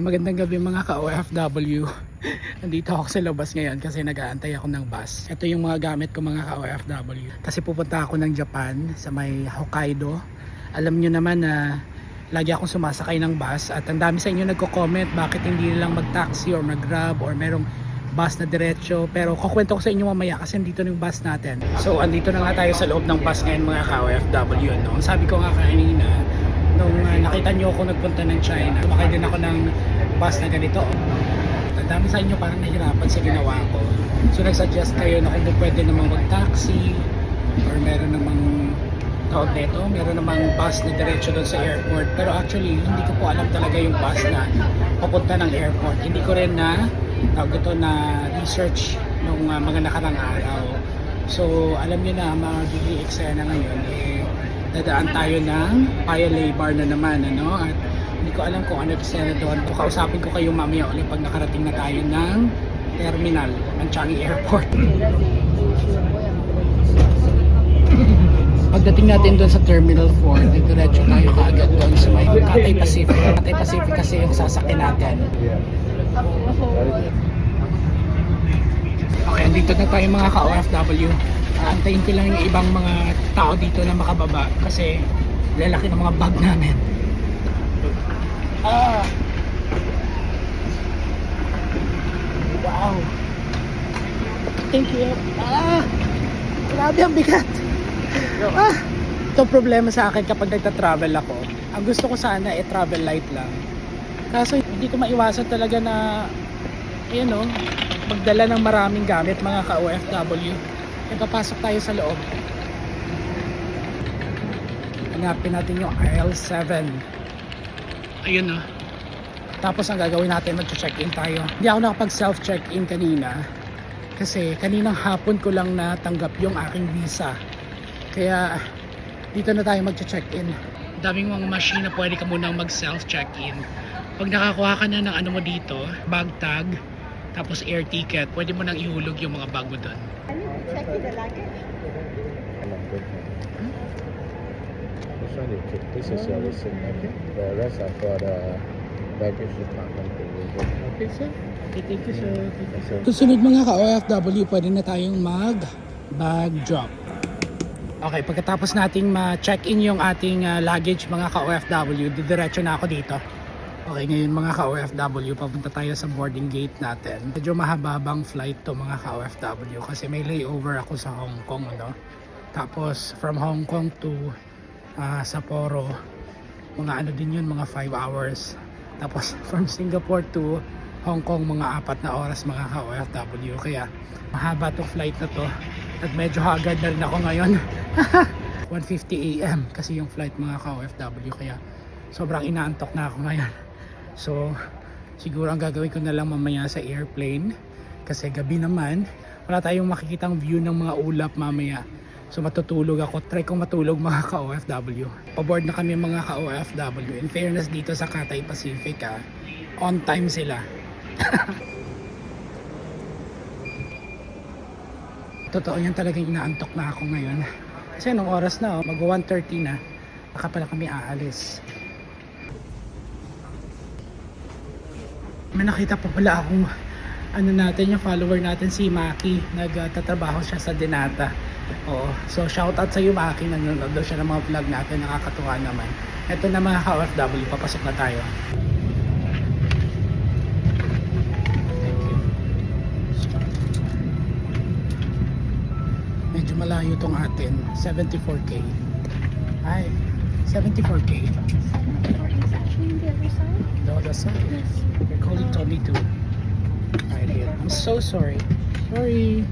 Magandang gabi mga ka-OFW. Nandito ako sa labas ngayon kasi nag-aantay ako ng bus. Ito yung mga gamit ko mga ka-OFW. Kasi pupunta ako ng Japan sa may Hokkaido. Alam nyo naman na lagi akong sumasakay ng bus at ang dami sa inyo nagko-comment bakit hindi nilang mag-taxi or mag-grab or merong bus na diretso. Pero kukwento ko sa inyo mamaya kasi andito yung bus natin. So andito na nga tayo sa loob ng bus ngayon mga ka-OFW. No? Sabi ko nga kanina, nung nakita nyo ako nagpunta ng China, sumakay din ako ng bus na ganito. Ang dami sa inyo parang nahirapan sa ginawa ko. So nagsuggest kayo na kung pwede namang mag-taxi or meron namang tawag nito, meron namang bus na diretso doon sa airport. Pero actually, hindi ko po alam talaga yung bus na papunta ng airport. Hindi ko rin na tawag ito na research nung mga nakarang araw. So alam niyo na, magiging eksena ngayon dadaan tayo ng Paya Bar na naman, ano? At hindi ko alam kung ano eksena doon. Kausapin ko kayo mamaya ulit pag nakarating na tayo ng terminal ng Changi Airport. Pagdating natin doon sa Terminal 4, diretso tayo kaagad doon sa may Cathay Pacific. Cathay Pacific kasi yung sasakyan natin. Okay, andito na tayo mga ka-OFW. Antayin ko lang yung ibang mga tao dito na makababa kasi lalaki ng mga bag namin. Wow. Thank you. Grabe ang bigat. Ito problema sa akin kapag nagta-travel ako. Ang gusto ko sana travel light lang. Kaso hindi ko maiwasan talaga na magdala ng maraming gamit mga ka-OFW. Papasok tayo sa loob. Hanapin natin yung aisle 7. Ayun o. Tapos ang gagawin natin, mag-check-in tayo. Hindi ako nakapag self-check-in kanina. Kasi kaninang hapon ko lang natanggap yung aking visa. Kaya dito na tayo mag-check-in. Daming mga machine na pwede ka munang mag-self-check-in. Pag nakakuha ka na ng ano mo dito, bag tag, tapos air ticket, pwede mo nang ihulog yung mga bag mo doon. Check the luggage. Which one you took? This is your receipt. Okay. The rest are for the baggage department. Okay, sir. Okay, thank you sir. Thank you, sir. Susunod mga ka-OFW, pwede na tayong mag-bag drop. Okay, pagkatapos nating ma-check-in yung ating luggage mga ka-OFW, didiretso na ako dito. Okay, ngayon mga ka-OFW, papunta tayo sa boarding gate natin. Medyo mahababang flight to mga ka-OFW kasi may layover ako sa Hong Kong, no? Tapos from Hong Kong to Sapporo, mga ano din yun, mga 5 hours. Tapos from Singapore to Hong Kong, mga 4 na oras mga ka-OFW. Kaya mahaba to flight na to at medyo hagad na rin ako ngayon. 1:50 AM kasi yung flight mga ka-OFW, kaya sobrang inaantok na ako ngayon. So siguro ang gagawin ko na lang mamaya sa airplane kasi gabi naman, wala tayong makikitang view ng mga ulap mamaya. So matutulog ako, try kong matulog mga ka-OFW. Paboard na kami mga ka-OFW. In fairness dito sa Cathay Pacific, on time sila. Totoo yan, talagang inaantok na ako ngayon. Kasi anong oras na, mag 1:30 na, baka pala kami aalis. May nakita pa pala akong yung follower natin si Maki, nagtatrabaho siya sa Denata. Oo. So shoutout sa iyo Maki, nanonood daw siya ng mga vlog natin, nakakatuwa naman. Ito na mga ka-OFW, papasok na tayo. Medyo malayo tong atin, 74K. Ay, 74K. Is actually the other side? The other side? Yes. Your colleague told me to. Right here. I'm so sorry. Sorry.